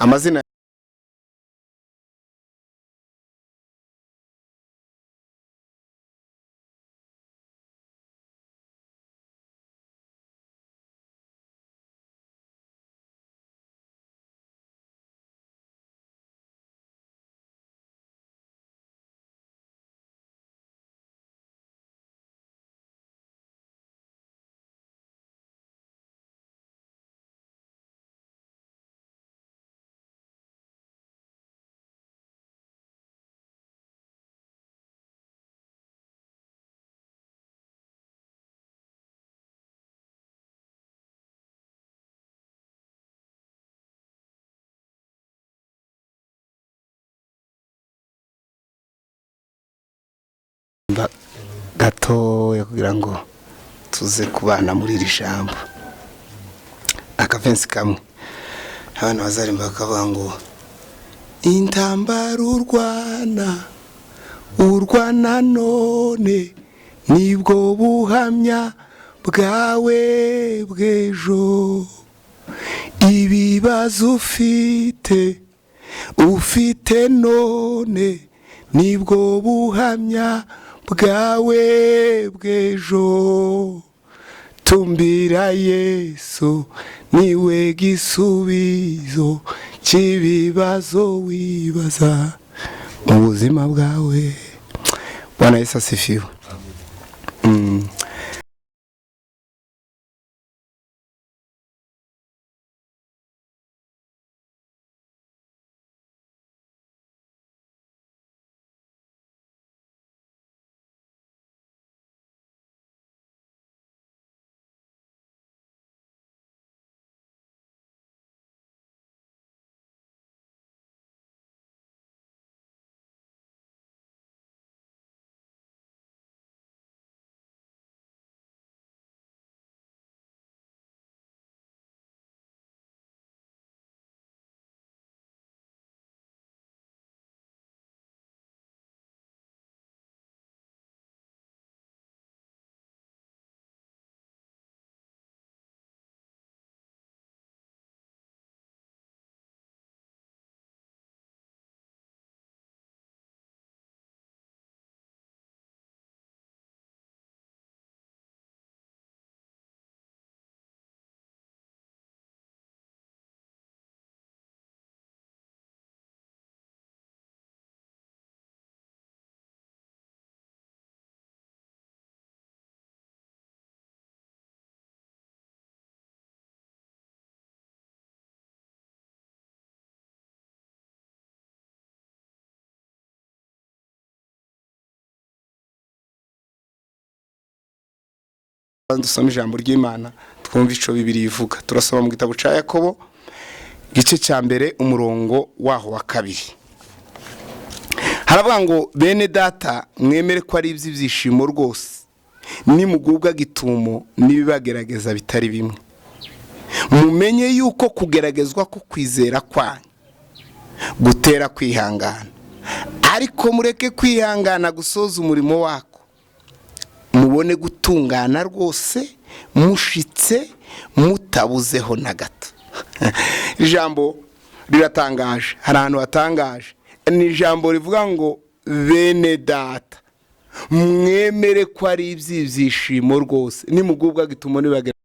amazina gatoya kugira ngo tuze kubana muri iri jambo. Akavensi kamwe abana bazarimba bakavuga ngo intambara urwana none nibwo buhamya bwawe bw'ejo, ibibazo ufite none nibwo buhamya bwawe bw'ejo, tumbira Yesu niwe gisubizo cy'ibibazo wibaza mu buzima bwawe. Bwana Yesu asifiwe. Dusoma ijambo ry'Imana twumva ico Bibiliya ivuga. Turasoma mu gitabo ca Yakobo gice ca mbere umurongo waho wa 2. Haravuga ngo bene data mwemere ko ari ibyishimo rwose nimugubwa gitumo nibibagerageza bitari bimwe, mumenye yuko kugeragezwa ko kwizera kwanyu gutera kwihangana, ariko mureke kwihangana gusoza umurimo wako, mubone gutungana rwose mushitse mutabuzeho na gato. Ijambo riratangaje, hari ahantu hatangaje. Ni ijambo rivuga ngo bene data mwemere ko ari ibyishimo rwose nimugubwa gitumo nibagerageza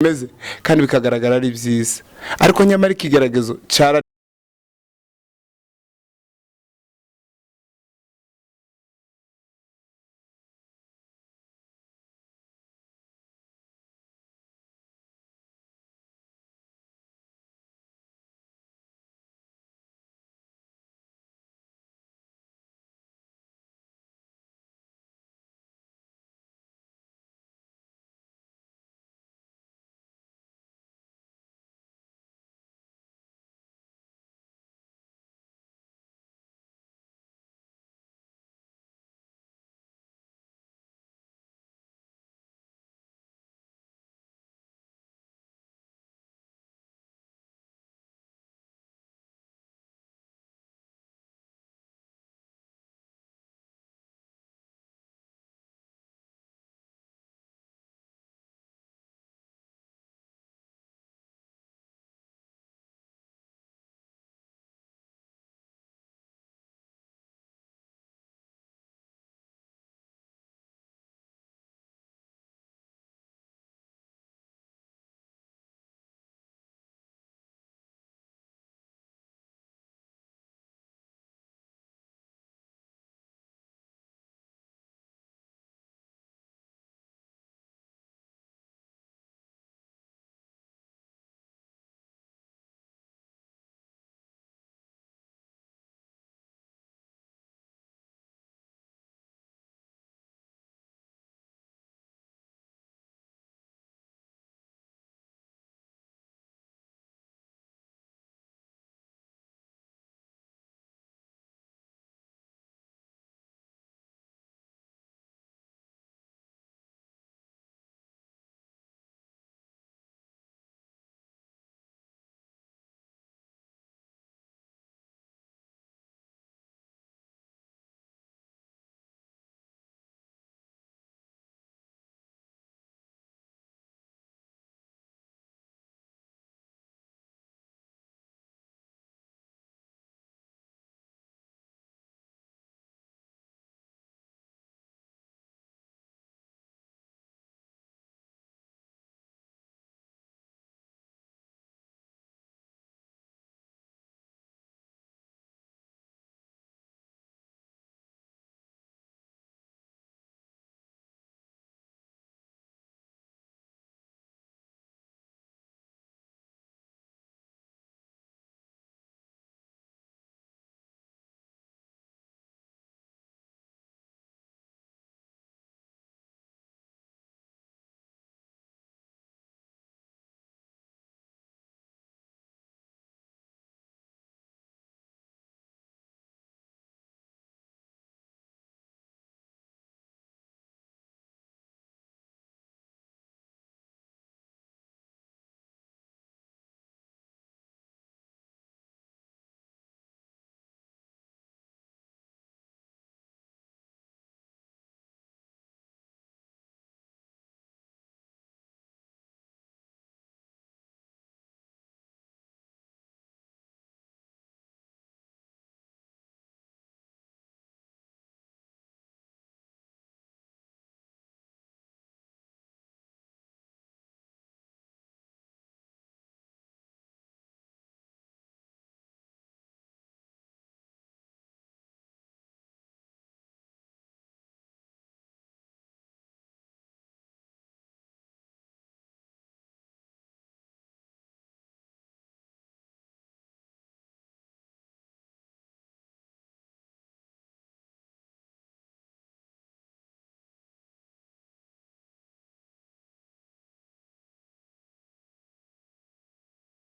meze kandi bikagaragara ari byiza, ariko nyamara ikigaragazo